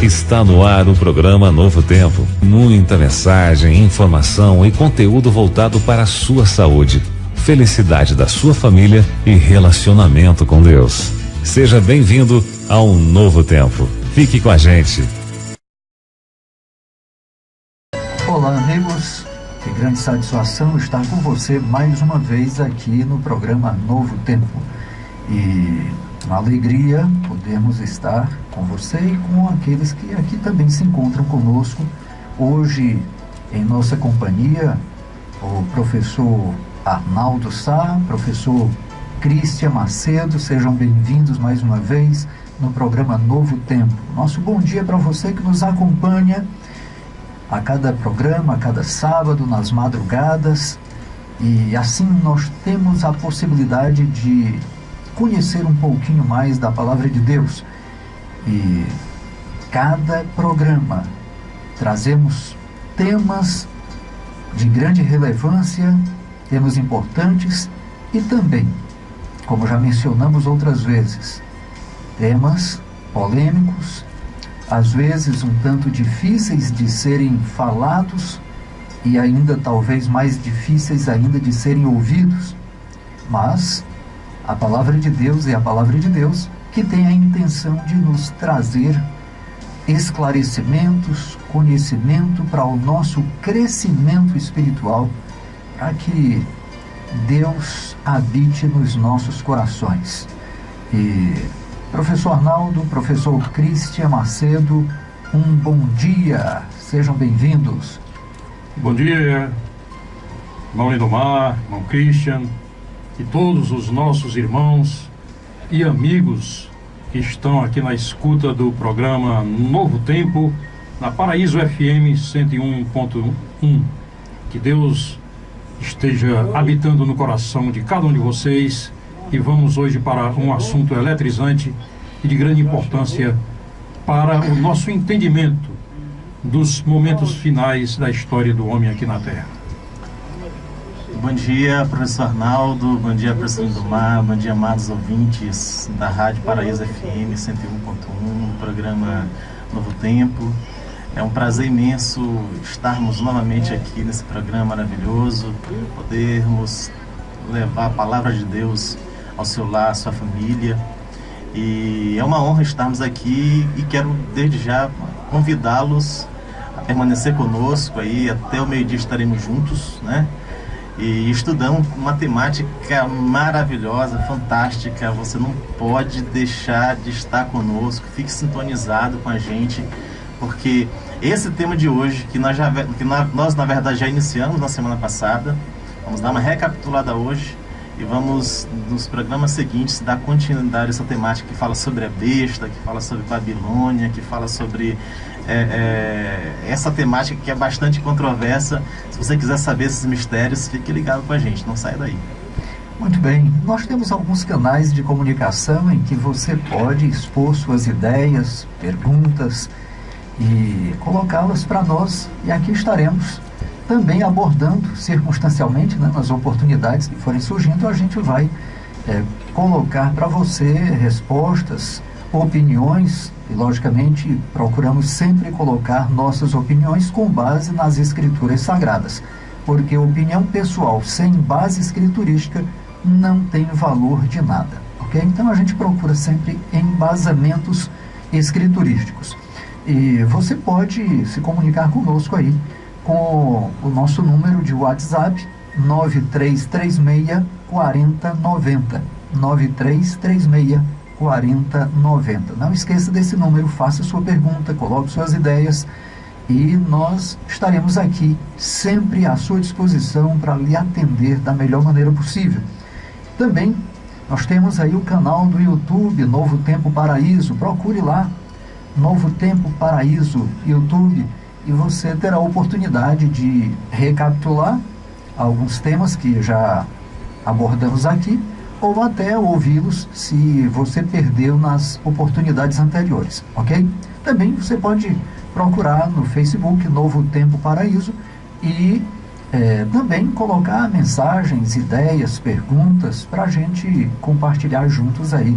Está no ar o programa Novo Tempo. Muita mensagem, informação e conteúdo voltado para a sua saúde, felicidade da sua família e relacionamento com Deus. Seja bem-vindo ao Novo Tempo. Fique com a gente. Olá, amigos. Que grande satisfação estar com você mais uma vez aqui no programa Novo Tempo. E uma alegria podermos estar com você e com aqueles que aqui também se encontram conosco. Hoje, em nossa companhia, o professor Arnaldo Sá, professor Cristian Macedo, sejam bem-vindos mais uma vez no programa Novo Tempo. Nosso bom dia para você que nos acompanha a cada programa, a cada sábado, nas madrugadas, e assim nós temos a possibilidade de conhecer um pouquinho mais da Palavra de Deus. E cada programa trazemos temas de grande relevância, temas importantes e também, como já mencionamos outras vezes, temas polêmicos, às vezes um tanto difíceis de serem falados e ainda talvez mais difíceis ainda de serem ouvidos, mas a Palavra de Deus é a Palavra de Deus que tem a intenção de nos trazer esclarecimentos, conhecimento para o nosso crescimento espiritual, para que Deus habite nos nossos corações. E professor Arnaldo, professor Cristian Macedo, um bom dia, sejam bem-vindos. Bom dia, irmão Lindomar, irmão Cristian, e todos os nossos irmãos e amigos que estão aqui na escuta do programa Novo Tempo, na Paraíso FM 101.1. Que Deus esteja habitando no coração de cada um de vocês. E vamos hoje para um assunto eletrizante e de grande importância para o nosso entendimento dos momentos finais da história do homem aqui na Terra. Bom dia, professor Arnaldo, bom dia, professor Lindomar, bom dia, amados ouvintes da Rádio Paraíso FM 101.1, no programa Novo Tempo. É um prazer imenso estarmos novamente aqui nesse programa maravilhoso, podermos levar a palavra de Deus ao seu lar, à sua família. E é uma honra estarmos aqui e quero desde já convidá-los a permanecer conosco aí, até o meio-dia estaremos juntos, né? E estudamos uma temática maravilhosa, fantástica. Você não pode deixar de estar conosco, fique sintonizado com a gente, porque esse tema de hoje, que nós na verdade já iniciamos na semana passada, vamos dar uma recapitulada hoje e vamos nos programas seguintes dar continuidade a essa temática que fala sobre a besta, que fala sobre Babilônia, que fala sobre essa temática que é bastante controversa. Se você quiser saber esses mistérios, fique ligado com a gente, não saia daí. Muito bem, nós temos alguns canais de comunicação em que você pode expor suas ideias, perguntas e colocá-las para nós, e aqui estaremos também abordando circunstancialmente, né, nas oportunidades que forem surgindo. A gente vai colocar para você respostas, opiniões, e logicamente procuramos sempre colocar nossas opiniões com base nas escrituras sagradas, porque opinião pessoal sem base escriturística não tem valor de nada, ok? Então a gente procura sempre embasamentos escriturísticos. E você pode se comunicar conosco aí com o nosso número de WhatsApp 9336 4090, 9336 4090. Não esqueça desse número, faça sua pergunta, coloque suas ideias e nós estaremos aqui sempre à sua disposição para lhe atender da melhor maneira possível. Também nós temos aí o canal do YouTube Novo Tempo Paraíso, procure lá Novo Tempo Paraíso YouTube e você terá a oportunidade de recapitular alguns temas que já abordamos aqui, ou até ouvi-los se você perdeu nas oportunidades anteriores, ok? Também você pode procurar no Facebook Novo Tempo Paraíso e também colocar mensagens, ideias, perguntas para a gente compartilhar juntos aí,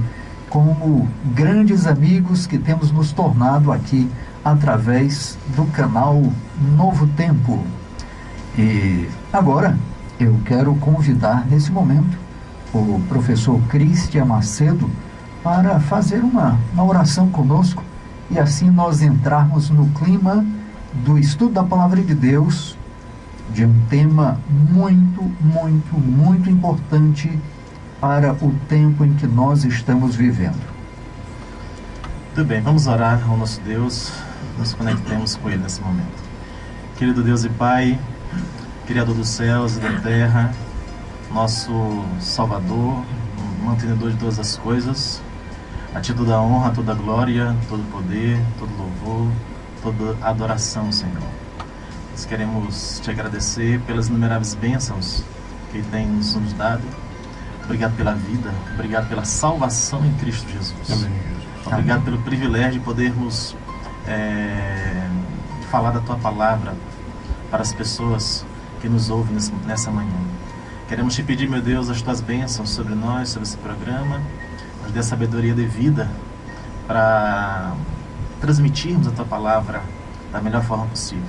como grandes amigos que temos nos tornado aqui através do canal Novo Tempo. E agora eu quero convidar nesse momento o professor Cristian Macedo para fazer uma oração conosco e assim nós entrarmos no clima do estudo da Palavra de Deus, de um tema muito, muito, muito importante para o tempo em que nós estamos vivendo. Tudo bem, vamos orar ao nosso Deus, nos conectemos com Ele nesse momento. Querido Deus e Pai, Criador dos céus e da terra, nosso Salvador, mantenedor de todas as coisas, a Ti toda a honra, toda a glória, todo o poder, todo o louvor, toda a adoração, Senhor. Nós queremos Te agradecer pelas inumeráveis bênçãos que tem nos dado. Obrigado pela vida, obrigado pela salvação em Cristo Jesus. Amém. Obrigado pelo privilégio de podermos falar da Tua palavra para as pessoas que nos ouvem nessa manhã. Queremos Te pedir, meu Deus, as Tuas bênçãos sobre nós, sobre esse programa, nos dê a sabedoria devida para transmitirmos a Tua palavra da melhor forma possível.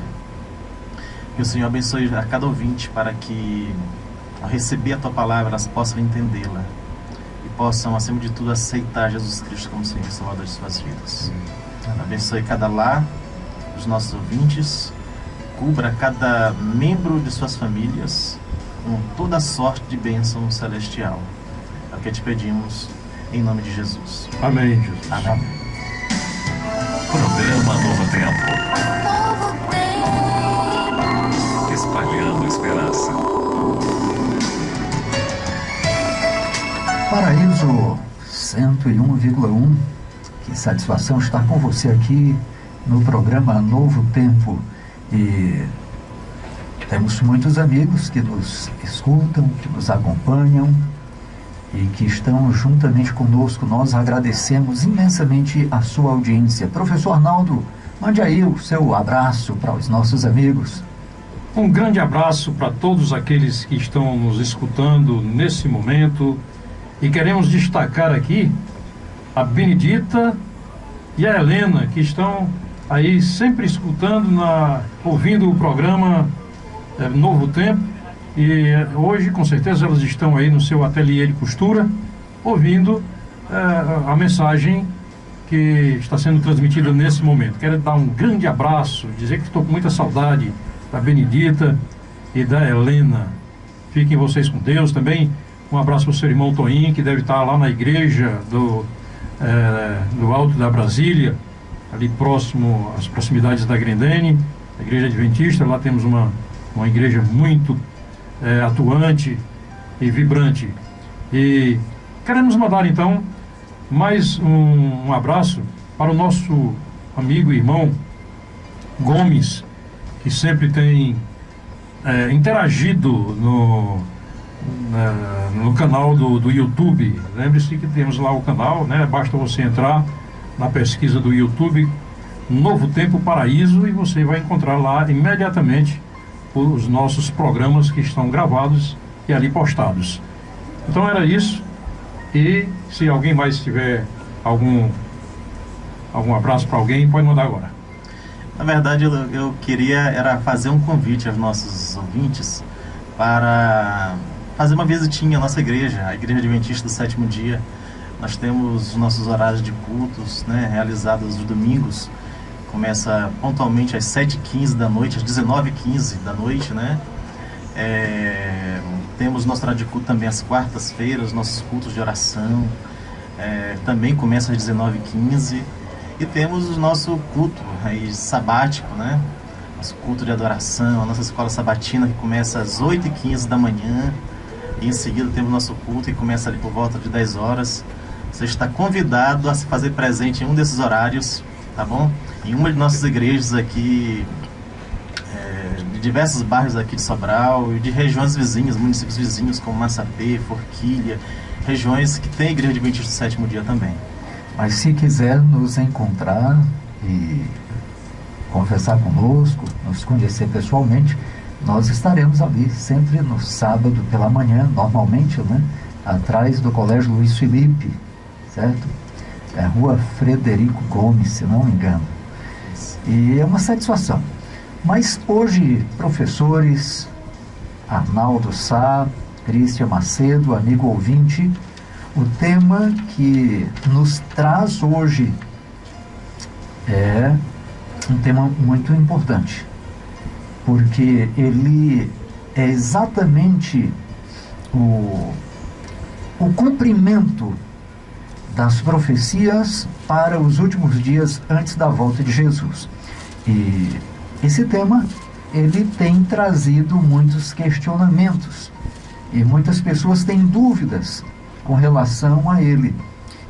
Que o Senhor abençoe a cada ouvinte para que, ao receber a Tua palavra, elas possam entendê-la e possam, acima de tudo, aceitar Jesus Cristo como Senhor e Salvador de suas vidas. Abençoe cada lar dos nossos ouvintes, cubra cada membro de suas famílias com toda a sorte de bênção celestial. É o que Te pedimos, em nome de Jesus. Amém, Jesus. Amém. Programa Novo Tempo. Espalhando esperança. Paraíso 101,1. Que satisfação estar com você aqui no programa Novo Tempo. E temos muitos amigos que nos escutam, que nos acompanham e que estão juntamente conosco. Nós agradecemos imensamente a sua audiência. Professor Arnaldo, mande aí o seu abraço para os nossos amigos. Um grande abraço para todos aqueles que estão nos escutando nesse momento e queremos destacar aqui a Benedita e a Helena, que estão aí sempre escutando, ouvindo o programa Novo Tempo, e hoje com certeza elas estão aí no seu ateliê de costura ouvindo a mensagem que está sendo transmitida nesse momento. Quero dar um grande abraço, dizer que estou com muita saudade da Benedita e da Helena. Fiquem vocês com Deus. Também um abraço para o seu irmão Toninho, que deve estar lá na igreja do Alto da Brasília, ali próximo às proximidades da Grendene, a igreja adventista. Lá temos uma igreja muito atuante e vibrante. E queremos mandar então mais um abraço para o nosso amigo e irmão Gomes, que sempre tem interagido no canal do YouTube. Lembre-se que temos lá o canal, né? Basta você entrar na pesquisa do YouTube Novo Tempo Paraíso e você vai encontrar lá imediatamente os nossos programas que estão gravados e ali postados. Então era isso. E se alguém mais tiver algum abraço para alguém, pode mandar agora. Na verdade, eu queria fazer um convite aos nossos ouvintes para fazer uma visitinha à nossa igreja, a Igreja Adventista do Sétimo Dia. Nós temos os nossos horários de cultos, né, realizados os domingos. Começa pontualmente às 7h15 da noite, às 19h15 da noite, né? Temos nosso horário de culto também às quartas-feiras, nossos cultos de oração. Também começa às 19h15. E temos o nosso culto aí, sabático, né? Nosso culto de adoração, a nossa escola sabatina, que começa às 8h15 da manhã. E em seguida temos o nosso culto, que começa ali por volta de 10 horas. Você está convidado a se fazer presente em um desses horários, tá bom? Em uma de nossas igrejas aqui, de diversos bairros aqui de Sobral e de regiões vizinhas, municípios vizinhos como Massapê, Forquilha, regiões que tem a Igreja Adventista do Sétimo Dia também. Mas se quiser nos encontrar e conversar conosco, nos conhecer pessoalmente, nós estaremos ali sempre no sábado pela manhã, normalmente, né? Atrás do Colégio Luiz Felipe, certo? É a Rua Frederico Gomes, se não me engano. E é uma satisfação. Mas hoje, professores, Arnaldo Sá, Cristian Macedo, amigo ouvinte, o tema que nos traz hoje é um tema muito importante, porque ele é exatamente o cumprimento das profecias para os últimos dias antes da volta de Jesus. E esse tema, ele tem trazido muitos questionamentos e muitas pessoas têm dúvidas com relação a ele.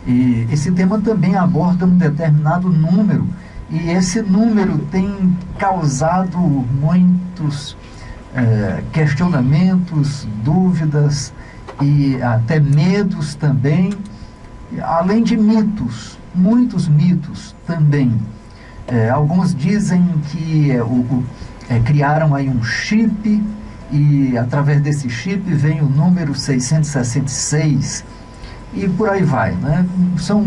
E esse tema também aborda um determinado número, e esse número tem causado muitos questionamentos, dúvidas e até medos também, além de mitos, muitos mitos também. Alguns dizem que criaram aí um chip, e através desse chip vem o número 666, e por aí vai, né? São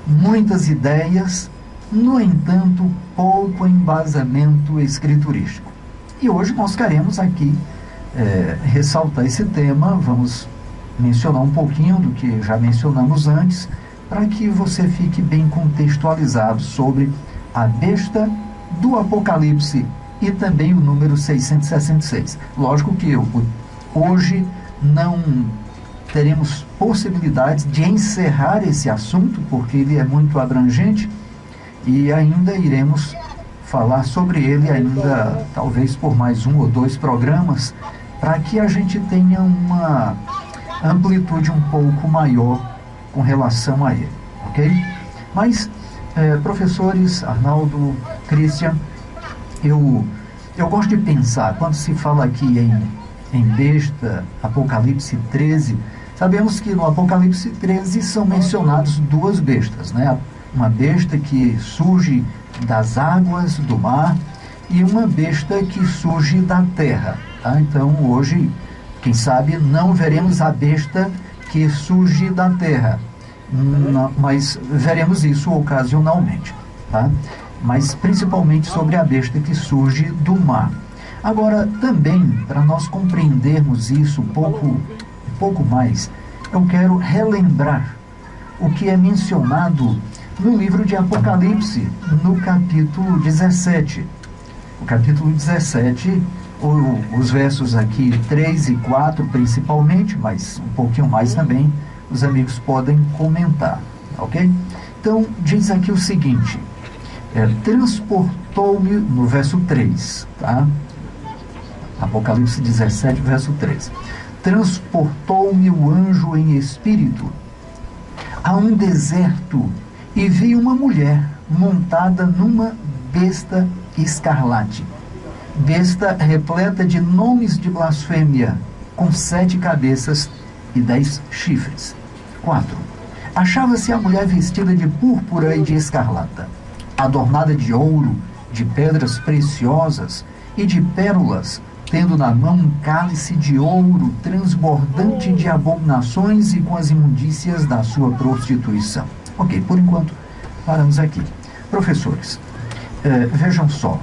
muitas ideias, no entanto, pouco embasamento escriturístico. E hoje nós queremos aqui ressaltar esse tema. Vamos mencionar um pouquinho do que já mencionamos antes, para que você fique bem contextualizado sobre a besta do Apocalipse e também o número 666. Lógico que hoje não teremos possibilidades de encerrar esse assunto, porque ele é muito abrangente, e ainda iremos falar sobre ele ainda, talvez por mais 1 ou 2 programas, para que a gente tenha uma amplitude um pouco maior com relação a ele, ok? Mas, professores Arnaldo, Cristian, eu gosto de pensar, quando se fala aqui em besta, Apocalipse 13, sabemos que no Apocalipse 13 são mencionadas 2 bestas, né? Uma besta que surge das águas do mar e uma besta que surge da terra, tá? Então, hoje, quem sabe, não veremos a besta que surge da terra, mas veremos isso ocasionalmente, tá? Mas principalmente sobre a besta que surge do mar. Agora, também, para nós compreendermos isso um pouco mais, eu quero relembrar o que é mencionado no livro de Apocalipse, no capítulo 17. O capítulo 17, os versos aqui 3 e 4 principalmente, mas um pouquinho mais também, os amigos podem comentar, ok? Então, diz aqui o seguinte: transportou-me, no verso 3, tá? Apocalipse 17, verso 3. Transportou-me o anjo em espírito a um deserto, e vi uma mulher montada numa besta escarlate, besta repleta de nomes de blasfêmia, com 7 cabeças e 10 chifres. 4. Achava-se a mulher vestida de púrpura e de escarlata, adornada de ouro, de pedras preciosas e de pérolas, tendo na mão um cálice de ouro transbordante de abominações e com as imundícias da sua prostituição. Ok, por enquanto, paramos aqui. Professores, vejam só,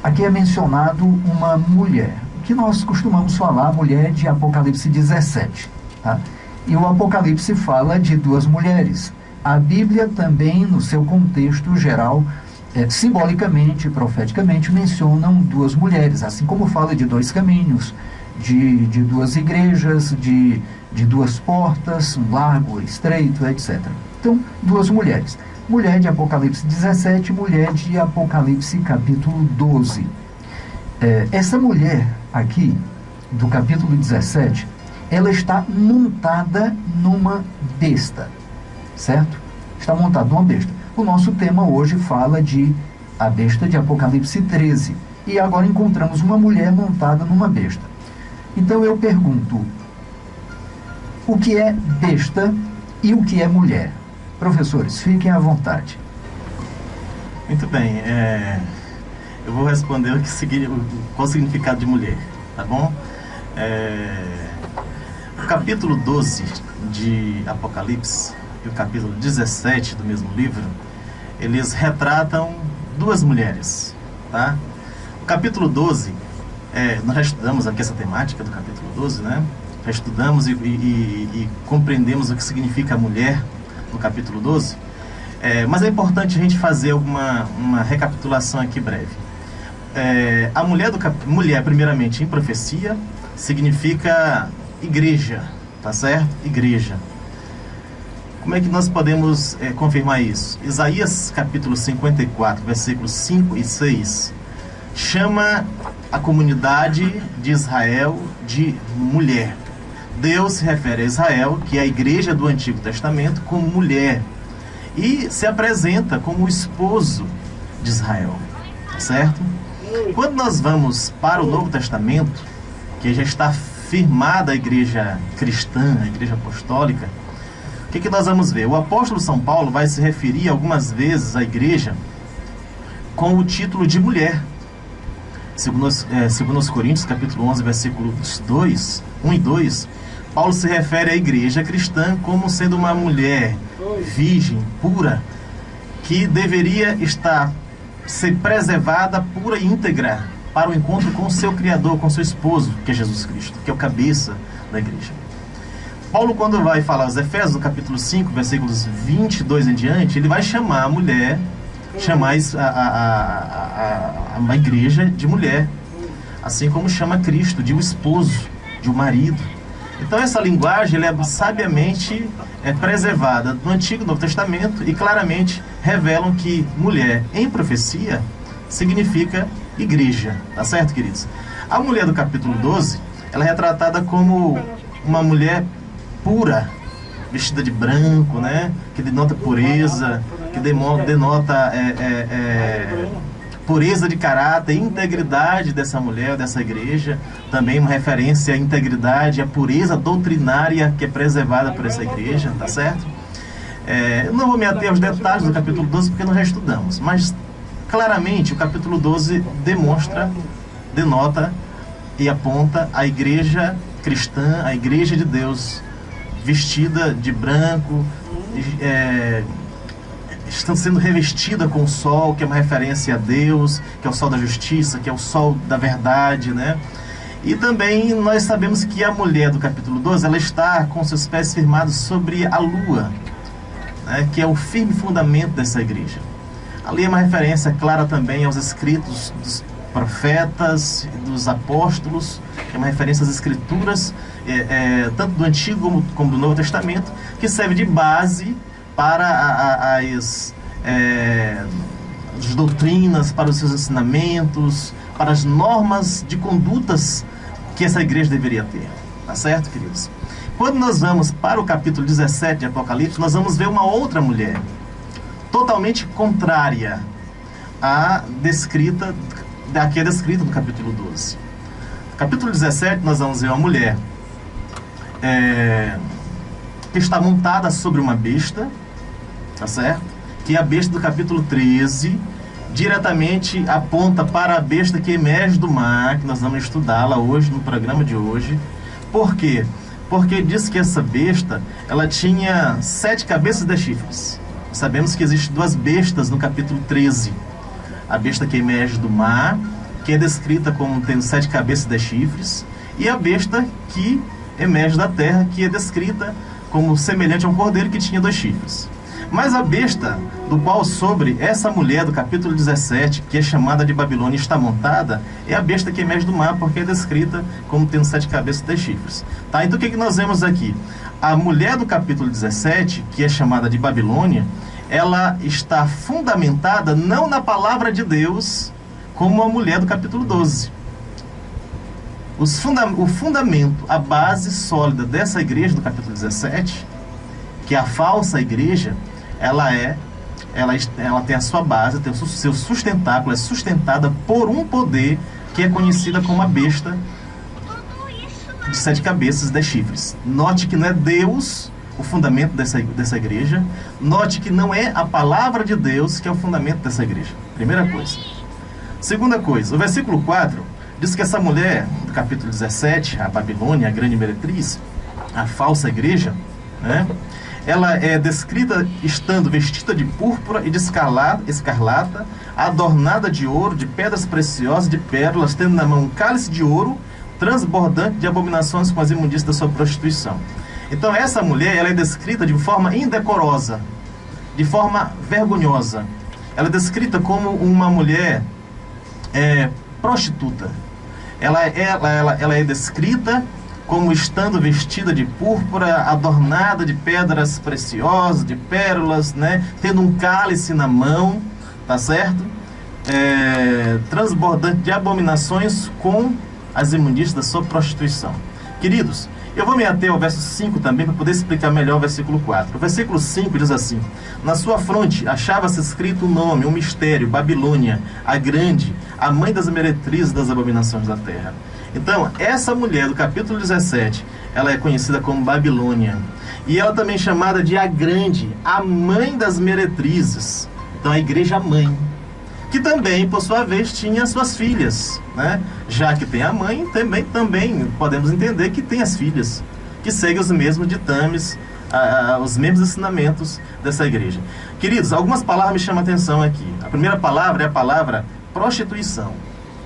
aqui é mencionado uma mulher, que nós costumamos falar, mulher de Apocalipse 17, tá? E o Apocalipse fala de 2 mulheres. A Bíblia também, no seu contexto geral, simbolicamente, profeticamente, mencionam 2 mulheres, assim como fala de 2 caminhos, de 2 igrejas, de 2 portas, um largo, estreito, etc. Então, 2 mulheres. Mulher de Apocalipse 17, mulher de Apocalipse capítulo 12. Essa mulher aqui, do capítulo 17, ela está montada numa besta, certo? Está montada numa besta. O nosso tema hoje fala de a besta de Apocalipse 13. E agora encontramos uma mulher montada numa besta. Então eu pergunto, o que é besta e o que é mulher? Professores, fiquem à vontade. Muito bem. eu vou responder qual o significado de mulher, tá bom? O capítulo 12 de Apocalipse e o capítulo 17 do mesmo livro, eles retratam duas mulheres, tá? O capítulo 12, nós já estudamos aqui essa temática do capítulo 12, né? Já estudamos e compreendemos o que significa a mulher no capítulo 12, mas é importante a gente fazer uma recapitulação aqui breve. A mulher, primeiramente, em profecia, significa igreja, tá certo? Igreja. Como é que nós podemos confirmar isso? Isaías capítulo 54, versículos 5 e 6, chama a comunidade de Israel de mulher. Deus se refere a Israel, que é a igreja do Antigo Testamento, como mulher, e se apresenta como o esposo de Israel, tá certo? Quando nós vamos para o Novo Testamento, que já está firmada a igreja cristã, a igreja apostólica, o que nós vamos ver? O apóstolo São Paulo vai se referir algumas vezes à igreja com o título de mulher. Segundo os Coríntios, capítulo 11, versículos 1 e 2, Paulo se refere à igreja cristã como sendo uma mulher virgem, pura, que deveria ser preservada, pura e íntegra, para o encontro com o seu Criador, com seu esposo, que é Jesus Cristo, que é o cabeça da igreja. Paulo, quando vai falar aos Efésios, no capítulo 5, versículos 22 em diante, ele vai chamar a mulher, chamar a igreja de mulher, assim como chama Cristo de o esposo, de o marido. Então essa linguagem ela é sabiamente preservada no Antigo e Novo Testamento e claramente revelam que mulher em profecia significa igreja, tá certo, queridos? A mulher do capítulo 12, ela é retratada como uma mulher pura, vestida de branco, né? Que denota pureza, que denota pureza de caráter, integridade dessa mulher, dessa igreja. Também uma referência à integridade, à pureza doutrinária que é preservada por essa igreja, tá certo? Eu não vou me ater aos detalhes do capítulo 12 porque nós já estudamos, mas claramente o capítulo 12 denota e aponta a igreja cristã, a igreja de Deus, vestida de branco, estão sendo revestida com o sol, que é uma referência a Deus, que é o sol da justiça, que é o sol da verdade, né? E também nós sabemos que a mulher do capítulo 12, ela está com seus pés firmados sobre a lua, né? Que é o firme fundamento dessa igreja. Ali é uma referência clara também aos escritos dos profetas, dos apóstolos, que é uma referência às escrituras, tanto do Antigo como do Novo Testamento, que serve de base para as doutrinas, para os seus ensinamentos, para as normas de condutas que essa igreja deveria ter. Tá certo, queridos? Quando nós vamos para o capítulo 17 de Apocalipse, nós vamos ver uma outra mulher, totalmente contrária à descrita do capítulo 12. No capítulo 17, nós vamos ver uma mulher que está montada sobre uma besta, tá certo? Que a besta do capítulo 13 diretamente aponta para a besta que emerge do mar, que nós vamos estudá-la hoje, no programa de hoje. Por quê? Porque diz que essa besta, ela tinha 7 cabeças e 10 chifres. Sabemos que existem 2 bestas no capítulo 13. A besta que emerge do mar, que é descrita como tendo 7 cabeças e 10 chifres, e a besta que emerge da terra, que é descrita como semelhante a um cordeiro que tinha 2 chifres. Mas a besta do qual sobre essa mulher do capítulo 17, que é chamada de Babilônia, está montada, é a besta que emerge do mar, porque é descrita como tendo 7 cabeças e 10 chifres. Tá? Então o que nós vemos aqui? A mulher do capítulo 17, que é chamada de Babilônia, ela está fundamentada não na palavra de Deus, como a mulher do capítulo 12. O fundamento, a base sólida dessa igreja do capítulo 17, que é a falsa igreja, ela tem a sua base, tem o seu sustentáculo, é sustentada por um poder que é conhecida como a besta de 7 cabeças e 10 chifres. Note que não é Deus o fundamento dessa igreja. Note que não é a palavra de Deus que é o fundamento dessa igreja. Primeira coisa. Segunda coisa, o versículo 4 diz que essa mulher, do capítulo 17, a Babilônia, a grande meretriz, a falsa igreja, né? Ela é descrita estando vestida de púrpura e de escarlata, adornada de ouro, de pedras preciosas, de pérolas, tendo na mão um cálice de ouro, transbordante de abominações com as imundícias da sua prostituição. Então essa mulher, ela é descrita de forma indecorosa, de forma vergonhosa. Ela é descrita como uma mulher prostituta. Ela é descrita como estando vestida de púrpura, adornada de pedras preciosas, de pérolas, né? Tendo um cálice na mão, tá certo? Transbordante de abominações com as imundícias da sua prostituição. Queridos, eu vou me ater ao verso 5 também para poder explicar melhor o versículo 4. O versículo 5 diz assim: na sua fronte achava-se escrito um nome, um mistério, Babilônia, a grande, a mãe das meretrizes das abominações da terra. Então, essa mulher do capítulo 17, ela é conhecida como Babilônia. E ela também é chamada de a grande, a mãe das meretrizes. Então, a igreja mãe, que também, por sua vez, tinha suas filhas, né? Já que tem a mãe, também podemos entender que tem as filhas, que seguem os mesmos ditames, os mesmos ensinamentos dessa igreja. Queridos, algumas palavras me chamam a atenção aqui. A primeira palavra é a palavra prostituição.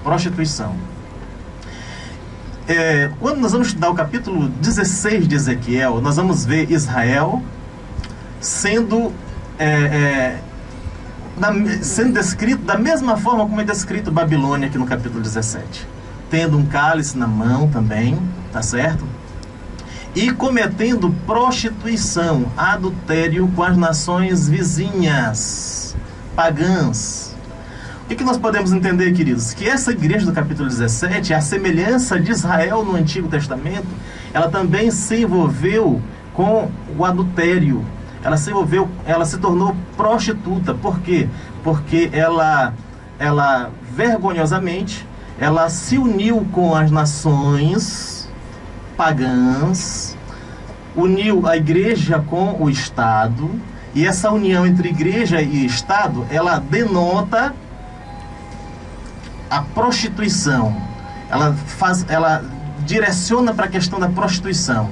Prostituição. Quando nós vamos estudar o capítulo 16 de Ezequiel, nós vamos ver Israel sendo descrito da mesma forma como é descrito Babilônia aqui no capítulo 17. Tendo um cálice na mão também, tá certo? E cometendo prostituição, adultério com as nações vizinhas, pagãs. O que nós podemos entender, queridos? Que essa igreja do capítulo 17, a semelhança de Israel no Antigo Testamento, ela também se envolveu com o adultério. Ela se tornou prostituta. Por quê? Porque ela vergonhosamente, ela se uniu com as nações pagãs, uniu a igreja com o Estado, e essa união entre igreja e Estado, ela denota a prostituição. Ela direciona para a questão da prostituição.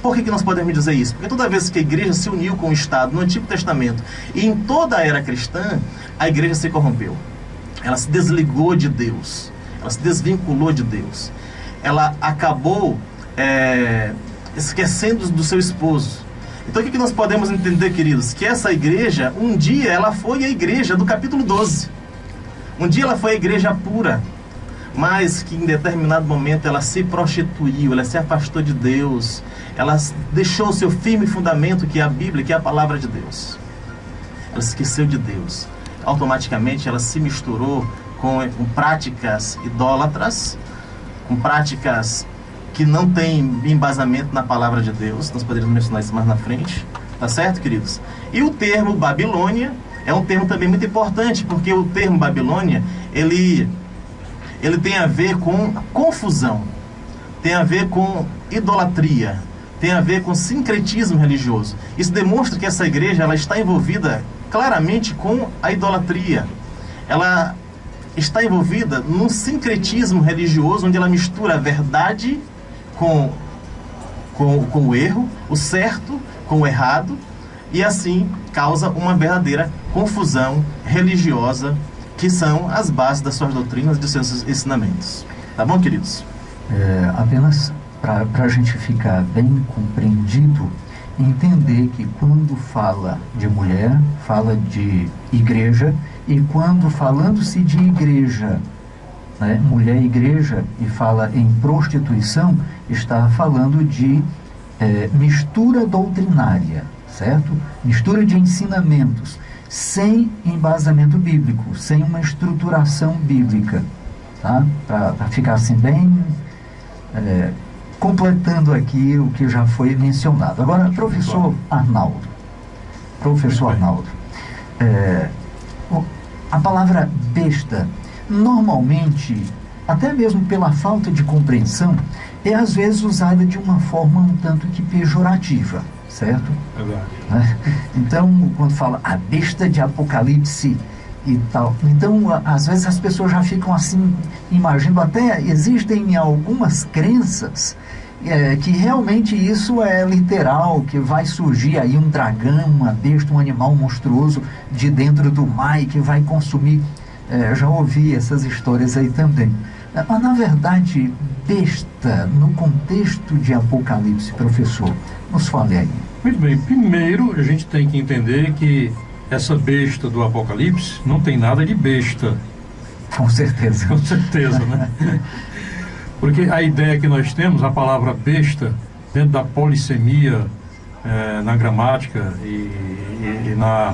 Por que nós podemos dizer isso? Porque toda vez que a igreja se uniu com o Estado no Antigo Testamento e em toda a era cristã, a igreja se corrompeu. Ela se desligou de Deus. Ela se desvinculou de Deus. Ela acabou esquecendo do seu esposo. Então o que nós podemos entender, queridos? Que essa igreja, um dia ela foi a igreja do capítulo 12. Um dia ela foi a igreja pura, mas que em determinado momento ela se prostituiu, ela se afastou de Deus, ela deixou o seu firme fundamento, que é a Bíblia, que é a palavra de Deus. Ela esqueceu de Deus. Automaticamente ela se misturou com práticas idólatras, com práticas que não têm embasamento na palavra de Deus. Nós poderíamos mencionar isso mais na frente, tá certo, queridos? E o termo Babilônia é um termo também muito importante, porque o termo Babilônia, ele tem a ver com confusão, tem a ver com idolatria, tem a ver com sincretismo religioso. Isso demonstra que essa igreja ela está envolvida claramente com a idolatria. Ela está envolvida num sincretismo religioso, onde ela mistura a verdade com o erro, o certo com o errado, e assim causa uma verdadeira confusão religiosa, que são as bases das suas doutrinas e dos seus ensinamentos. Tá bom, queridos? Apenas para a gente ficar bem compreendido, entender que quando fala de mulher, fala de igreja, e quando falando-se de igreja, né, mulher igreja, e fala em prostituição, está falando de mistura doutrinária, certo? Mistura de ensinamentos, sem embasamento bíblico, sem uma estruturação bíblica, tá? Para ficar assim bem completando aqui o que já foi mencionado. Agora, professor Arnaldo, a palavra besta, normalmente, até mesmo pela falta de compreensão, é às vezes usada de uma forma um tanto que pejorativa, certo? Verdade. Então, quando fala a besta de Apocalipse, e tal. Então, às vezes as pessoas já ficam assim, imaginando, até existem algumas crenças que realmente isso é literal, que vai surgir aí um dragão, uma besta, um animal monstruoso de dentro do mar e que vai consumir. Já ouvi essas histórias aí também. Mas, na verdade, besta, no contexto de Apocalipse, professor, nos fale aí. Muito bem, primeiro a gente tem que entender que essa besta do Apocalipse não tem nada de besta. Com certeza. Com certeza, né? Porque a ideia que nós temos, a palavra besta, dentro da polissemia, na gramática e na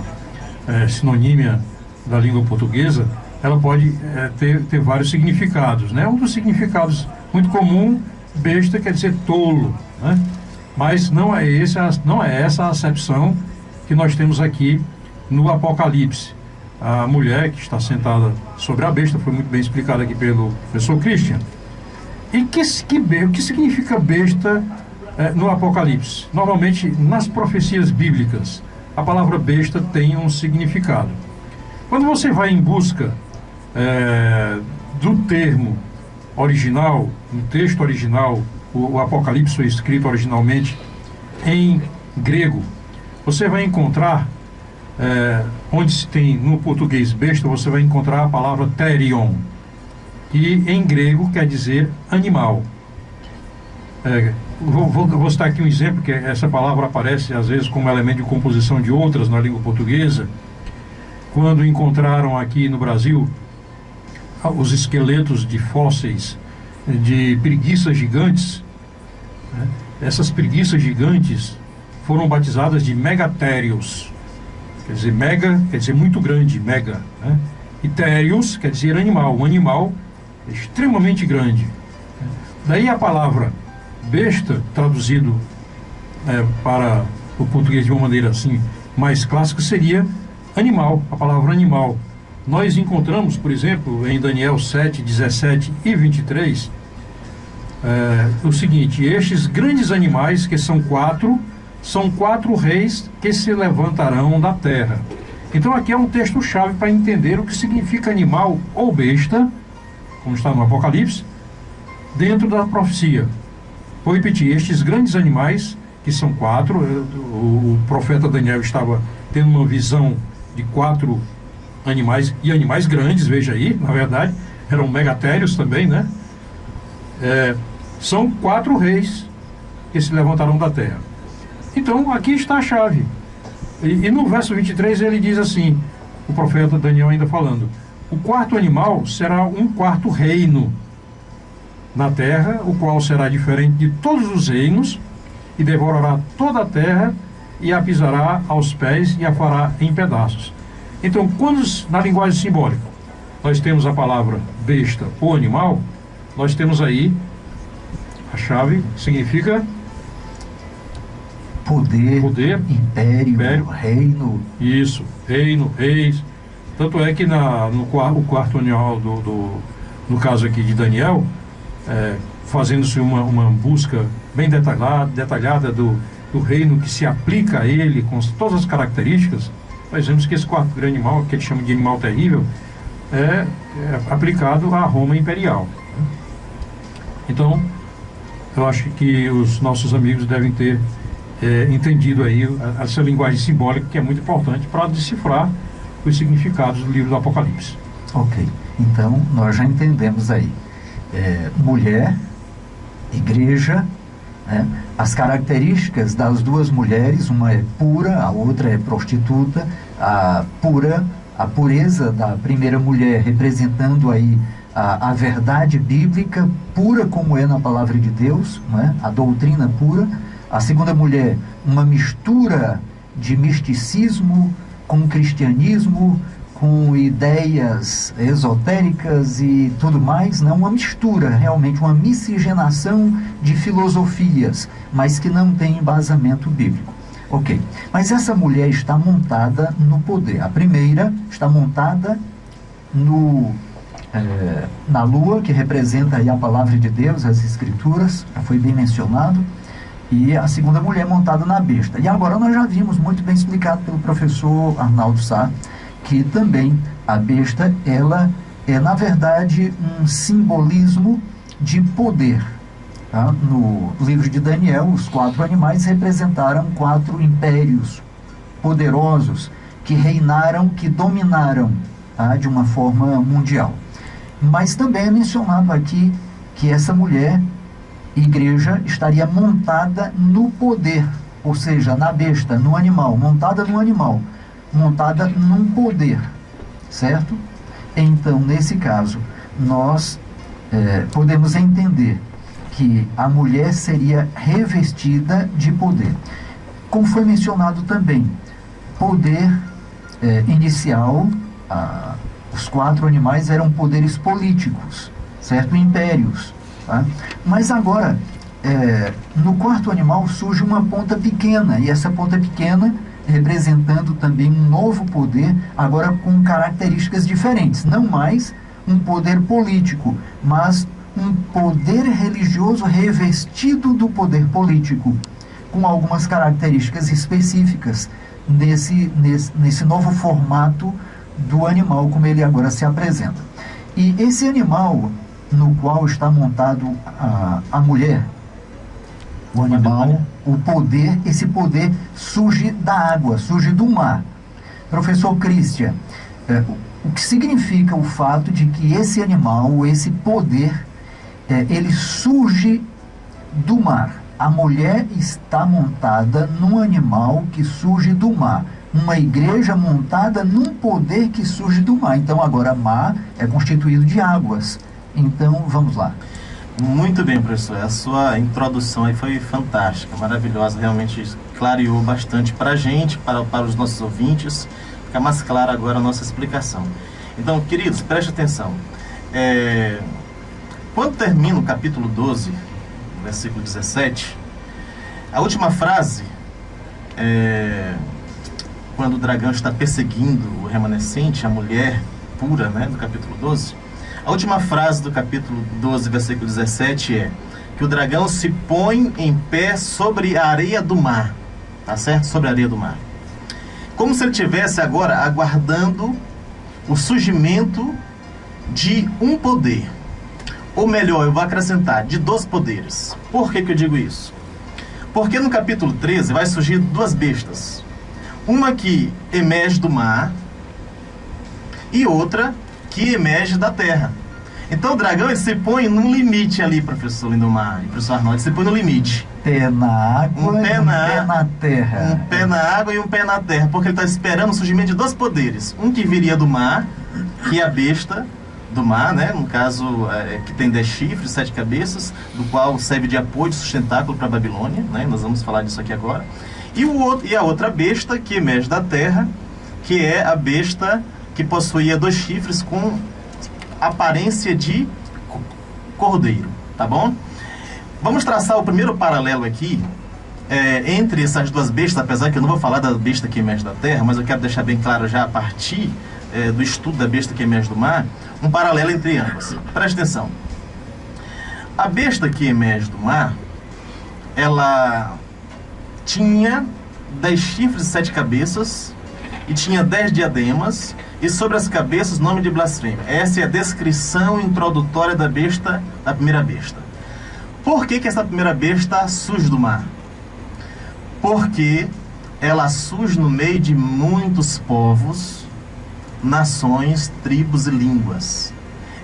sinonímia da língua portuguesa, ela pode ter vários significados, né? Um dos significados muito comum, besta quer dizer tolo, né? Mas não é essa a acepção que nós temos aqui no Apocalipse. A mulher que está sentada sobre a besta foi muito bem explicada aqui pelo professor Christian. E o que significa besta no Apocalipse? Normalmente, nas profecias bíblicas, a palavra besta tem um significado. Quando você vai em busca do termo original, no texto original, o Apocalipse foi escrito originalmente em grego, você vai encontrar, onde se tem no português besta, você vai encontrar a palavra therion, que em grego quer dizer animal. Vou citar aqui um exemplo, que essa palavra aparece às vezes como elemento de composição de outras na língua portuguesa. Quando encontraram aqui no Brasil os esqueletos de fósseis de preguiças gigantes, né? Essas preguiças gigantes foram batizadas de megatérios. Quer dizer, mega quer dizer muito grande, mega, né? E térios quer dizer animal, um animal extremamente grande. Daí a palavra besta, traduzido para o português de uma maneira assim mais clássica, seria animal, a palavra animal. Nós encontramos, por exemplo, em Daniel 7, 17 e 23, o seguinte: estes grandes animais, que são quatro reis que se levantarão da terra. Então aqui é um texto-chave para entender o que significa animal ou besta, como está no Apocalipse, dentro da profecia. Vou repetir: estes grandes animais, que são quatro, o profeta Daniel estava tendo uma visão de 4 animais, e animais grandes, veja aí, na verdade, eram megatérios também, né? São 4 reis que se levantarão da terra. Então, aqui está a chave. E no verso 23 ele diz assim, o profeta Daniel ainda falando: o quarto animal será um quarto reino na terra, o qual será diferente de todos os reinos, e devorará toda a terra, e a pisará aos pés e a fará em pedaços. Então, quando na linguagem simbólica nós temos a palavra besta ou animal, nós temos aí a chave, significa poder, império, reino. Isso, reino, reis. Tanto é que no quarto animal no caso aqui de Daniel, fazendo-se uma busca bem detalhada do reino que se aplica a ele, com todas as características, nós vemos que esse quarto grande animal, que ele chama de animal terrível, é aplicado à Roma imperial. Então, eu acho que os nossos amigos devem ter entendido aí essa linguagem simbólica, que é muito importante para decifrar os significados do livro do Apocalipse. Ok, então nós já entendemos aí mulher, igreja, né? As características das duas mulheres, uma é pura, a outra é prostituta. A pureza da primeira mulher representando aí a verdade bíblica, pura como é na palavra de Deus, né? A doutrina pura. A segunda mulher, uma mistura de misticismo com cristianismo, com ideias esotéricas e tudo mais, não, uma mistura, realmente uma miscigenação de filosofias, mas que não tem embasamento bíblico. Ok, mas essa mulher está montada no poder. A primeira está montada na lua, que representa aí a palavra de Deus, as escrituras, já foi bem mencionado, e a segunda mulher montada na besta. E agora nós já vimos muito bem explicado pelo professor Arnaldo Sá, que também A besta, ela é, na verdade, um simbolismo de poder. Tá? No livro de Daniel, os 4 animais representaram 4 impérios poderosos que reinaram, que dominaram, tá? De uma forma mundial. Mas também é mencionado aqui que essa mulher, igreja, estaria montada no poder, ou seja, na besta, no animal, montada num poder, certo? Então, nesse caso, nós podemos entender que a mulher seria revestida de poder. Como foi mencionado também, poder inicial, os 4 animais eram poderes políticos, certo? Impérios. Tá? Mas agora, no 4º animal surge uma ponta pequena, e essa ponta pequena representando também um novo poder, agora com características diferentes. Não mais um poder político, mas um poder religioso revestido do poder político, com algumas características específicas nesse novo formato do animal, como ele agora se apresenta. E esse animal no qual está montado a mulher, o animal, o poder, esse poder surge da água, surge do mar. Professor Christian, o que significa o fato de que esse animal, esse poder, ele surge do mar? A mulher está montada num animal que surge do mar. Uma igreja montada num poder que surge do mar. Então, agora, mar é constituído de águas. Então, vamos lá. Muito bem, professor. A sua introdução aí foi fantástica, maravilhosa. Realmente clareou bastante para a gente, para os nossos ouvintes. Fica mais clara agora a nossa explicação. Então, queridos, preste atenção. Quando termina o capítulo 12, versículo 17, a última frase, quando o dragão está perseguindo o remanescente, a mulher pura, né, do capítulo 12, a última frase do capítulo 12, versículo 17 é que o dragão se põe em pé sobre a areia do mar, tá certo? Sobre a areia do mar. Como se ele estivesse agora aguardando o surgimento de um poder. Ou melhor, eu vou acrescentar, de 2 poderes. Por que eu digo isso? Porque no capítulo 13 vai surgir 2 bestas. Uma que emerge do mar e outra que emerge da terra. Então o dragão, ele se põe num limite ali, professor Lindomar e professor Arnaldo, ele se põe no limite. Pé na água e um pé na terra. Um pé na água e um pé na terra, porque ele está esperando o surgimento de 2 poderes. Um que viria do mar, que é a besta do mar, né? No caso, que tem 10 chifres, 7 cabeças, do qual serve de apoio, de sustentáculo para a Babilônia, né? Nós vamos falar disso aqui agora. E a outra besta que emerge da terra, que é a besta que possuía 2 chifres com aparência de cordeiro, tá bom? Vamos traçar o primeiro paralelo aqui entre essas 2 bestas, apesar que eu não vou falar da besta que emerge da terra, mas eu quero deixar bem claro já a partir do estudo da besta que emerge do mar, um paralelo entre ambas. Preste atenção. A besta que emerge do mar, ela tinha 10 chifres e 7 cabeças, e tinha 10 diademas, e sobre as cabeças nome de blasfêmia. Essa é a descrição introdutória da besta, da primeira besta. Por que essa primeira besta surge do mar? Porque ela surge no meio de muitos povos, nações, tribos e línguas,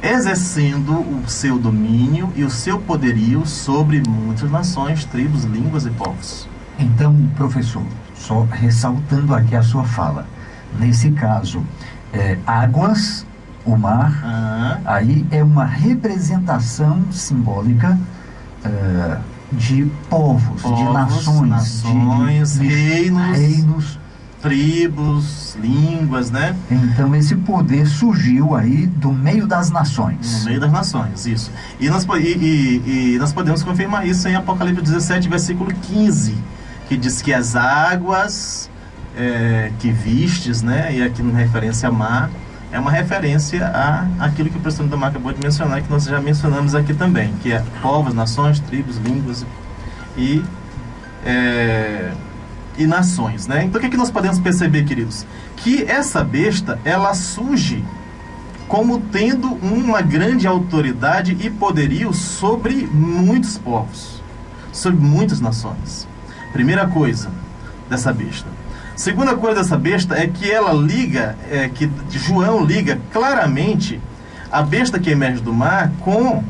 exercendo o seu domínio e o seu poderio sobre muitas nações, tribos, línguas e povos. Então, professor, só ressaltando aqui a sua fala, nesse caso, águas, o mar, aí é uma representação simbólica de povos, de nações, de reinos, tribos, línguas, né? Então esse poder surgiu aí do meio das nações. No meio das nações, isso. E nós podemos confirmar isso em Apocalipse 17, versículo 15, que diz que as águas que vistes, né? E aqui na referência a mar, é uma referência àquilo que o professor Lindomar acabou de mencionar, que nós já mencionamos aqui também, que é povos, nações, tribos, línguas e nações, né? Então, o que nós podemos perceber, queridos? Que essa besta, ela surge como tendo uma grande autoridade e poderio sobre muitos povos, sobre muitas nações. Primeira coisa dessa besta. Segunda coisa dessa besta é que ela liga, que João liga claramente a besta que emerge do mar com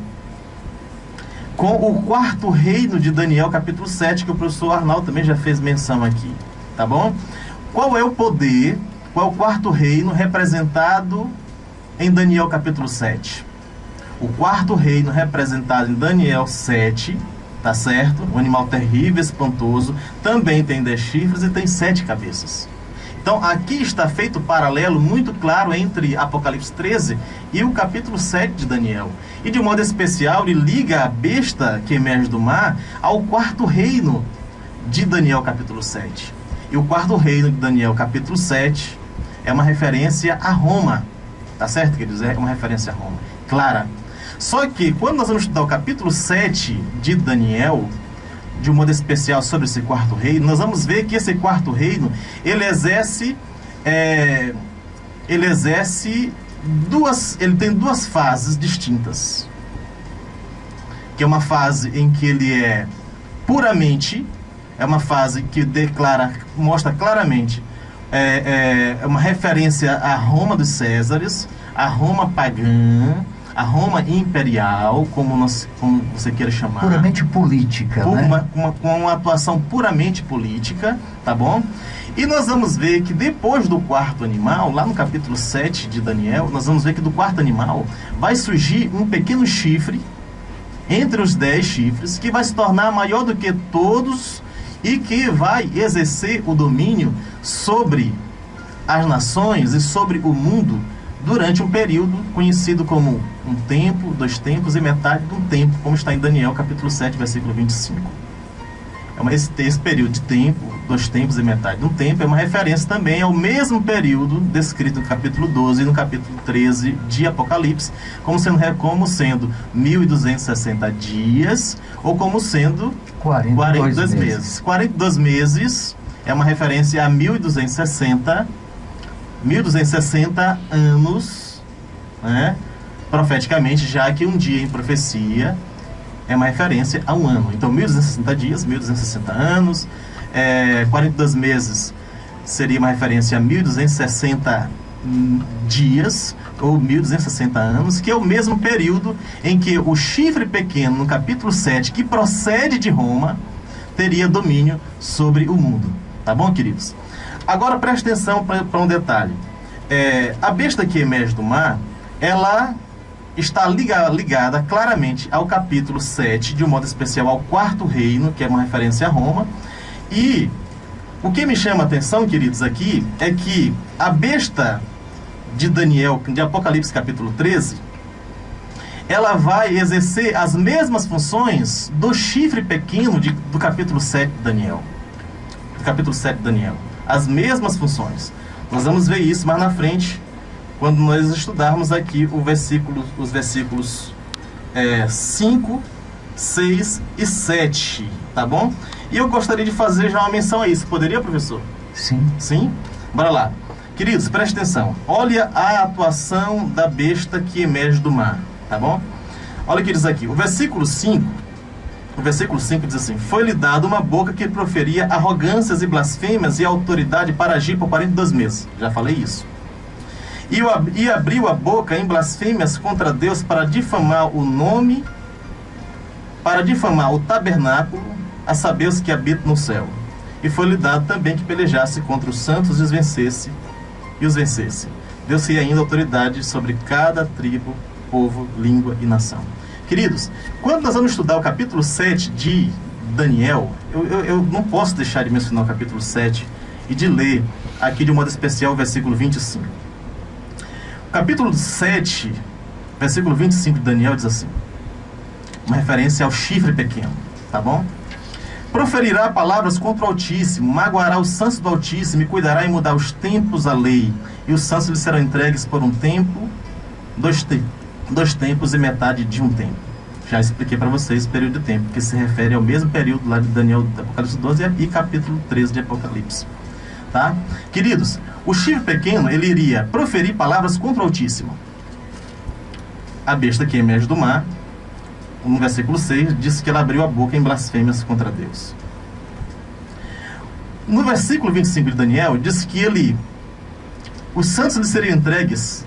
o quarto reino de Daniel, capítulo 7, que o professor Arnaldo também já fez menção aqui, tá bom? Qual é o poder, qual é o quarto reino representado em Daniel, capítulo 7? O quarto reino representado em Daniel 7, tá certo? Um animal terrível, espantoso, também tem 10 chifres e tem 7 cabeças. Então, aqui está feito um paralelo muito claro entre Apocalipse 13 e o capítulo 7 de Daniel. E de modo especial, ele liga a besta que emerge do mar ao quarto reino de Daniel, capítulo 7. E o quarto reino de Daniel, capítulo 7, é uma referência a Roma. Tá certo, queridos? É uma referência a Roma. Clara. Só que, quando nós vamos estudar o capítulo 7 de Daniel, de um modo especial sobre esse quarto reino, nós vamos ver que esse quarto reino, ele tem duas fases distintas. Que é uma fase em que ele é puramente, é uma fase que mostra claramente, é uma referência à Roma dos Césares, à Roma pagã, a Roma imperial, como você queira chamar. Puramente política, né? Com uma atuação puramente política, tá bom? E nós vamos ver que depois do quarto animal, lá no capítulo 7 de Daniel, nós vamos ver que do quarto animal vai surgir um pequeno chifre, entre os 10 chifres, que vai se tornar maior do que todos e que vai exercer o domínio sobre as nações e sobre o mundo durante um período conhecido como um tempo, 2 tempos e metade de um tempo, como está em Daniel, capítulo 7, versículo 25. Esse período de tempo, 2 tempos e metade de um tempo, é uma referência também ao mesmo período descrito no capítulo 12 e no capítulo 13 de Apocalipse, como sendo 1.260 dias, ou como sendo 42 meses. 42 meses é uma referência a 1.260 anos, né? Profeticamente, já que um dia em profecia é uma referência a um ano. Então, 1.260 dias, 1.260 anos, 42 meses seria uma referência a 1.260 dias, ou 1.260 anos, que é o mesmo período em que o chifre pequeno, no capítulo 7, que procede de Roma, teria domínio sobre o mundo. Tá bom, queridos? Agora, preste atenção para um detalhe. A besta que emerge do mar, ela está ligada claramente ao capítulo 7, de um modo especial ao quarto reino, que é uma referência a Roma. E o que me chama a atenção, queridos, aqui, é que a besta de Daniel, de Apocalipse capítulo 13, ela vai exercer as mesmas funções do chifre pequeno do capítulo 7 de Daniel. Do capítulo 7 de Daniel. As mesmas funções. Nós vamos ver isso mais na frente, quando nós estudarmos aqui os versículos 5, 6 e 7, tá bom? E eu gostaria de fazer já uma menção a isso. Poderia, professor? Sim. Sim? Bora lá. Queridos, preste atenção. Olha a atuação da besta que emerge do mar, tá bom? Olha, queridos, aqui. O versículo 5 diz assim: foi-lhe dado uma boca que proferia arrogâncias e blasfêmias e autoridade para agir por 42 meses. Já falei isso. E abriu a boca em blasfêmias contra Deus para difamar o nome, para difamar o tabernáculo, a saber os que habitam no céu. E foi-lhe dado também que pelejasse contra os santos e os vencesse. Deu-se ainda autoridade sobre cada tribo, povo, língua e nação. Queridos, quando nós vamos estudar o capítulo 7 de Daniel, eu não posso deixar de mencionar o capítulo 7 e de ler aqui de um modo especial o versículo 25. O capítulo 7, versículo 25 de Daniel diz assim, uma referência ao chifre pequeno, tá bom? Proferirá palavras contra o Altíssimo, magoará os santos do Altíssimo e cuidará em mudar os tempos à lei, e os santos lhe serão entregues por um tempo, 2 tempos e metade de um tempo. Já expliquei para vocês o período de tempo, que se refere ao mesmo período lá de Daniel, de Apocalipse 12 e capítulo 13 de Apocalipse. Tá? Queridos, o chifre pequeno, ele iria proferir palavras contra o Altíssimo. A besta que emerge do mar, no versículo 6, diz que ela abriu a boca em blasfêmias contra Deus. No versículo 25 de Daniel, diz que os santos lhe seriam entregues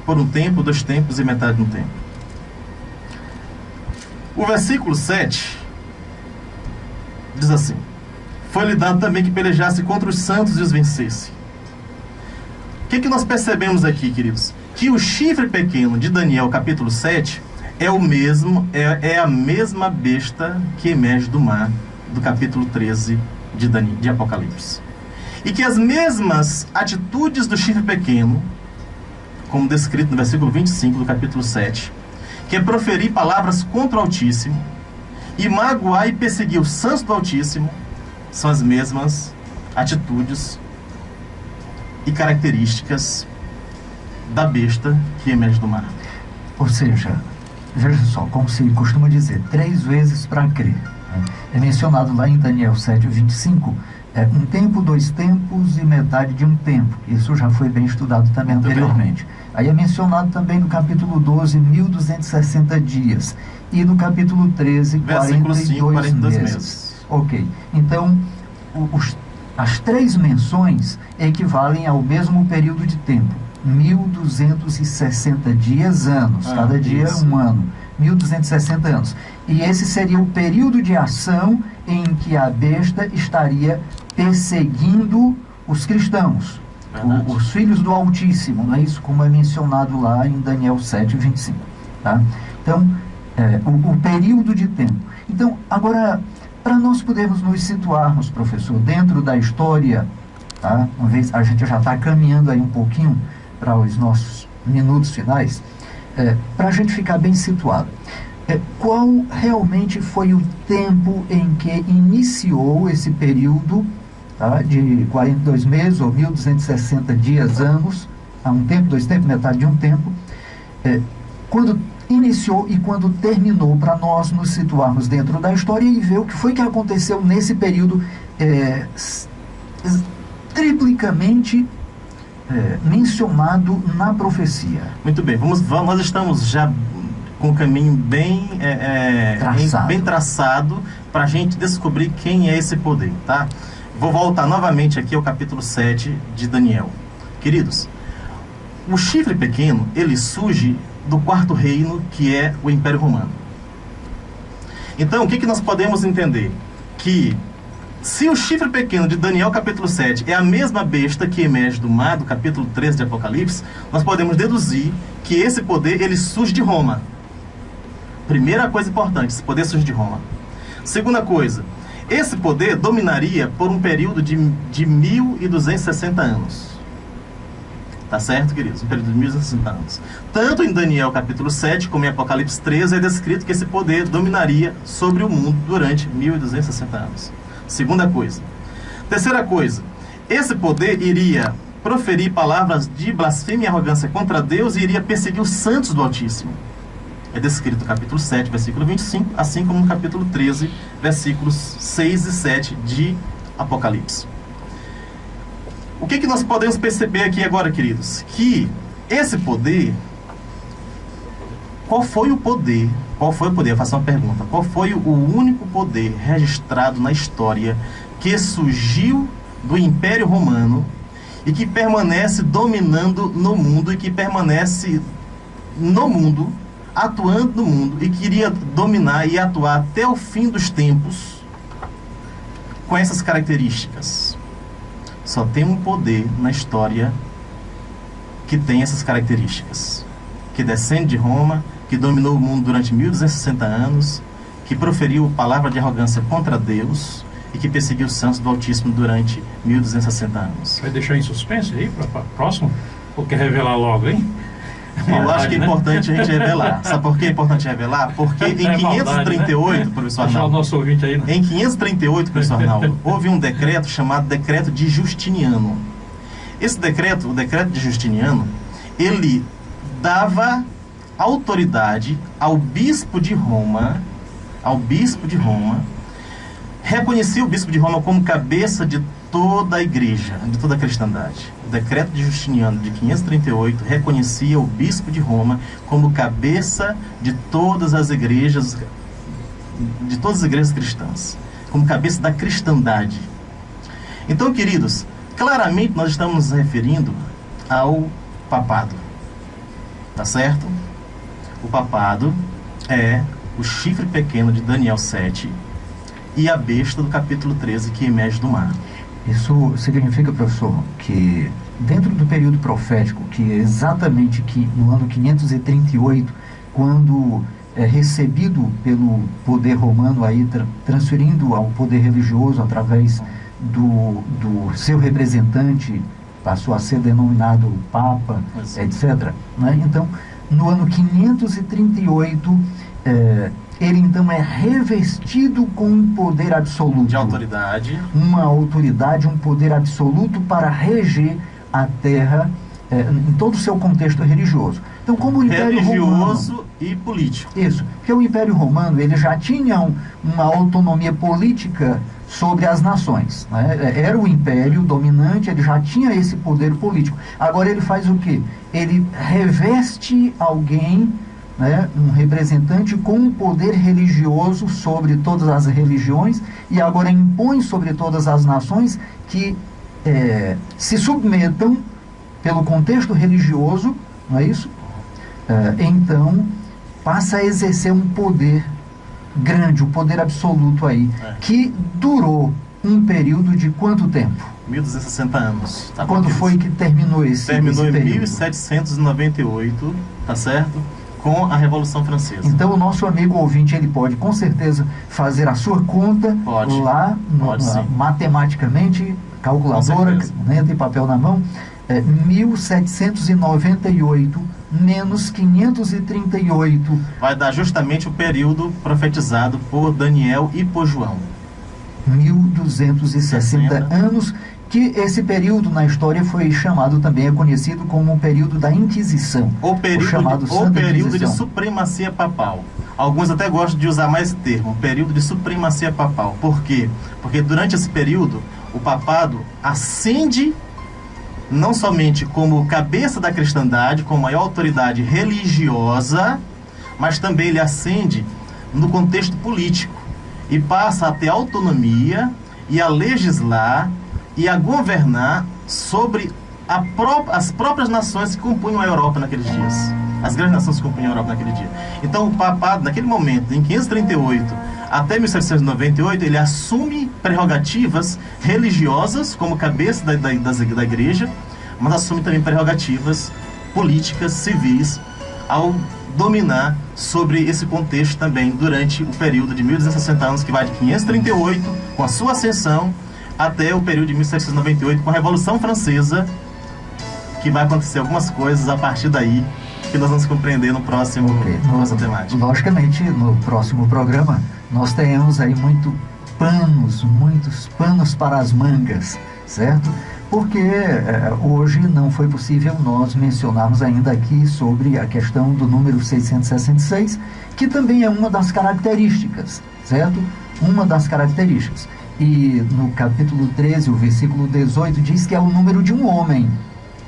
por um tempo, 2 tempos e metade de um tempo. O versículo 7 diz assim: foi-lhe dado também que pelejasse contra os santos e os vencesse. O que nós percebemos aqui, queridos? Que o chifre pequeno de Daniel, capítulo 7, é a mesma besta que emerge do mar, do capítulo 13 de Apocalipse. E que as mesmas atitudes do chifre pequeno, como descrito no versículo 25 do capítulo 7, que é proferir palavras contra o Altíssimo e magoar e perseguir os santos do Altíssimo, são as mesmas atitudes e características da besta que emerge do mar. Ou seja, veja só, como se costuma dizer, 3 vezes para crer. É mencionado lá em Daniel 7:25, um tempo, 2 tempos e metade de um tempo. Isso já foi bem estudado também anteriormente. Aí é mencionado também no capítulo 12, 1260 dias. E no capítulo 13, 42 meses. Ok. Então, as 3 menções equivalem ao mesmo período de tempo. 1260 dias, anos. Cada dia isso. Um ano. 1260 anos. E esse seria o período de ação em que a besta estaria perseguindo os cristãos, os filhos do Altíssimo, não é isso? Como é mencionado lá em Daniel 7:25. Tá? Então, o período de tempo. Então, agora, para nós podermos nos situarmos, professor, dentro da história, tá? Uma vez a gente já está caminhando aí um pouquinho para os nossos minutos finais, para a gente ficar bem situado. Qual realmente foi o tempo em que iniciou esse período, tá, de 42 meses ou 1260 dias, anos, a um tempo, 2 tempos, metade de um tempo, quando iniciou e quando terminou, para nós nos situarmos dentro da história e ver o que foi que aconteceu nesse período triplicamente mencionado na profecia. Muito bem, nós estamos já com um caminho bem traçado para a gente descobrir quem é esse poder, tá? Vou voltar novamente aqui ao capítulo 7 de Daniel. Queridos, o chifre pequeno, ele surge do 4º reino, que é o Império Romano. Então, o que nós podemos entender? Que se o chifre pequeno de Daniel capítulo 7 é a mesma besta que emerge do mar, do capítulo 13 de Apocalipse, nós podemos deduzir que esse poder, ele surge de Roma. Primeira coisa importante, esse poder surge de Roma. Segunda coisa, esse poder dominaria por um período de 1260 anos. Tá certo, queridos? Um período de 1260 anos. Tanto em Daniel capítulo 7 como em Apocalipse 13 é descrito que esse poder dominaria sobre o mundo durante 1260 anos. Segunda coisa. Terceira coisa, esse poder iria proferir palavras de blasfêmia e arrogância contra Deus e iria perseguir os santos do Altíssimo. É descrito no capítulo 7, versículo 25, assim como no capítulo 13, versículos 6 e 7 de Apocalipse. O que nós podemos perceber aqui agora, queridos? Que esse poder... Qual foi o poder? Eu faço uma pergunta. Qual foi o único poder registrado na história que surgiu do Império Romano e que permanece dominando no mundo e que permanece no mundo, atuando no mundo e queria dominar e atuar até o fim dos tempos com essas características? Só tem um poder na história que tem essas características, que descende de Roma, que dominou o mundo durante 1260 anos, que proferiu palavra de arrogância contra Deus e que perseguiu os santos do Altíssimo durante 1260 anos. Vai deixar em suspense aí para próximo? Ou quer revelar logo, hein? Eu acho que é importante a gente revelar. Sabe por que é importante revelar? Porque em 538, né? Professor Arnaldo, nosso ouvinte aí, né? Em 538, professor Arnaldo, houve um decreto chamado Decreto de Justiniano. Esse decreto, o decreto de Justiniano, ele dava autoridade ao bispo de Roma, reconhecia o bispo de Roma como cabeça de toda a igreja, de toda a cristandade. O decreto de Justiniano de 538 reconhecia o bispo de Roma como cabeça de todas as igrejas cristãs, como cabeça da cristandade. Então, queridos, claramente nós estamos nos referindo ao papado, tá certo? O papado é o chifre pequeno de Daniel 7 e a besta do capítulo 13 que emerge do mar. Isso significa, professor, que dentro do período profético, que é exatamente que no ano 538, quando é recebido pelo poder romano, aí transferindo ao poder religioso através do seu representante, passou a ser denominado Papa, etc. Né? Então, no ano 538, ele então é revestido com um poder absoluto. De autoridade. Uma autoridade, um poder absoluto para reger a terra em todo o seu contexto religioso. Então, como o Império religioso e político. Isso, porque o Império Romano ele já tinha uma autonomia política sobre as nações, né? Era o império dominante, ele já tinha esse poder político. Agora ele faz o quê? Ele reveste alguém, né, um representante com um poder religioso sobre todas as religiões e agora impõe sobre todas as nações que se submetam pelo contexto religioso, não é isso? Então passa a exercer um poder grande, um poder absoluto aí, que durou um período de quanto tempo? 1260 anos. Tá? Quando foi que terminou esse período? Terminou em 1798, tá certo? Com a Revolução Francesa. Então o nosso amigo ouvinte, ele pode com certeza fazer a sua conta lá, matematicamente, calculadora, caneta e papel na mão, 1798 menos 538. Vai dar justamente o período profetizado por Daniel e por João. 1260 anos, que esse período na história também é conhecido como o período da Inquisição. O período de supremacia papal. Alguns até gostam de usar mais esse termo, o período de supremacia papal. Por quê? Porque durante esse período, o papado ascende não somente como cabeça da cristandade, como maior autoridade religiosa, mas também ele ascende no contexto político e passa a ter autonomia e a legislar e a governar sobre as próprias nações que compunham a Europa naqueles dias. As grandes nações que compunham a Europa naquele dia. Então o papado, naquele momento, em 538 até 1798, ele assume prerrogativas religiosas como cabeça da igreja, mas assume também prerrogativas políticas, civis, ao dominar sobre esse contexto também durante o período de 1260 anos, que vai de 538, com a sua ascensão, até o período de 1798, com a Revolução Francesa, que vai acontecer algumas coisas a partir daí, que nós vamos compreender no próximo temática. Logicamente, no próximo programa, nós teremos aí muitos panos para as mangas, certo? Porque hoje não foi possível nós mencionarmos ainda aqui sobre a questão do número 666, que também é uma das características, certo? Uma das características. E no capítulo 13, o versículo 18, diz que é o número de um homem,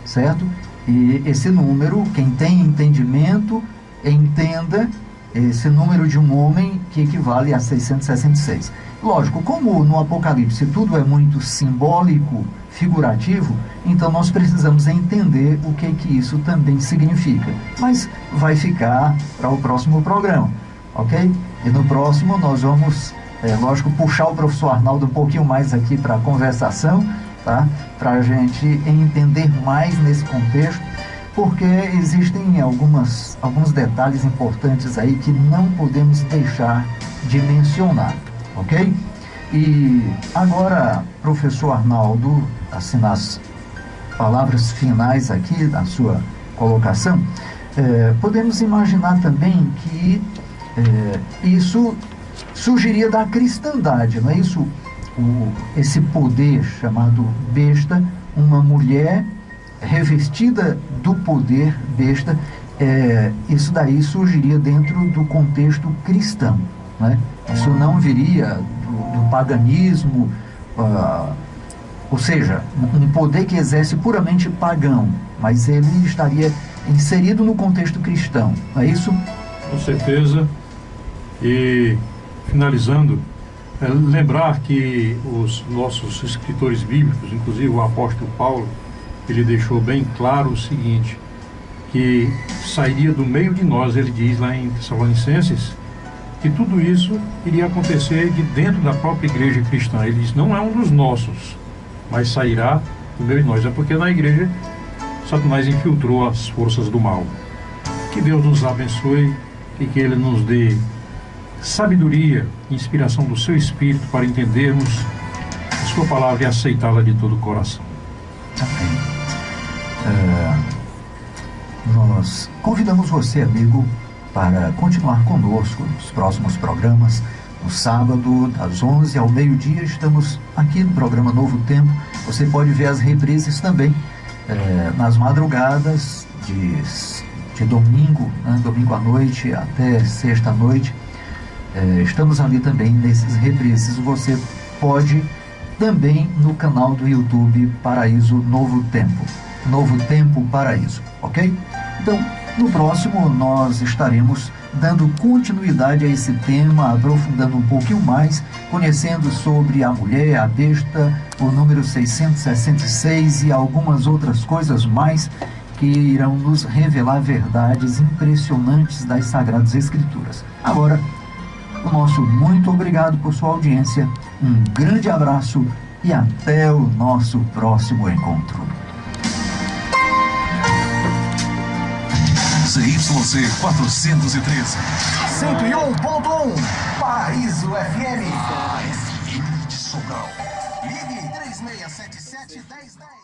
certo? E esse número, quem tem entendimento, entenda esse número de um homem que equivale a 666. Lógico, como no Apocalipse tudo é muito simbólico, figurativo, então nós precisamos entender o que isso também significa. Mas vai ficar para o próximo programa, ok? E no próximo nós vamos, lógico, puxar o professor Arnaldo um pouquinho mais aqui para a conversação, tá? Para a gente entender mais nesse contexto, porque existem alguns detalhes importantes aí que não podemos deixar de mencionar, ok? E agora, professor Arnaldo, assim, nas palavras finais aqui da sua colocação, podemos imaginar também que isso surgiria da cristandade, não é isso? Esse poder chamado besta, uma mulher revestida do poder besta, isso daí surgiria dentro do contexto cristão, né? Isso não viria do paganismo, ou seja, um poder que exerce puramente pagão, mas ele estaria inserido no contexto cristão, não é isso? Com certeza. E finalizando, lembrar que os nossos escritores bíblicos, inclusive o apóstolo Paulo, ele deixou bem claro o seguinte, que sairia do meio de nós, ele diz lá em Tessalonicenses, que tudo isso iria acontecer de dentro da própria igreja cristã. Ele diz, não é um dos nossos, mas sairá do meio de nós. É porque na igreja Satanás infiltrou as forças do mal. Que Deus nos abençoe e que Ele nos dê sabedoria e inspiração do seu Espírito para entendermos a sua palavra e aceitá-la de todo o coração. Amém. Nós convidamos você, amigo, para continuar conosco nos próximos programas. No sábado, das 11 ao meio-dia, estamos aqui no programa Novo Tempo. Você pode ver as reprises também nas madrugadas de domingo, né, domingo à noite até sexta à noite. Estamos ali também nesses reprises. Você pode também no canal do YouTube Paraíso Novo Tempo. Novo Tempo Paraíso, ok? Então, no próximo nós estaremos dando continuidade a esse tema, aprofundando um pouquinho mais, conhecendo sobre a mulher, a besta, o número 666 e algumas outras coisas mais que irão nos revelar verdades impressionantes das Sagradas Escrituras. Agora, o nosso muito obrigado por sua audiência, um grande abraço e até o nosso próximo encontro. ZYC 413 101.1 Paraíso FM. A FM de Sobral. Ligue 3677 1010.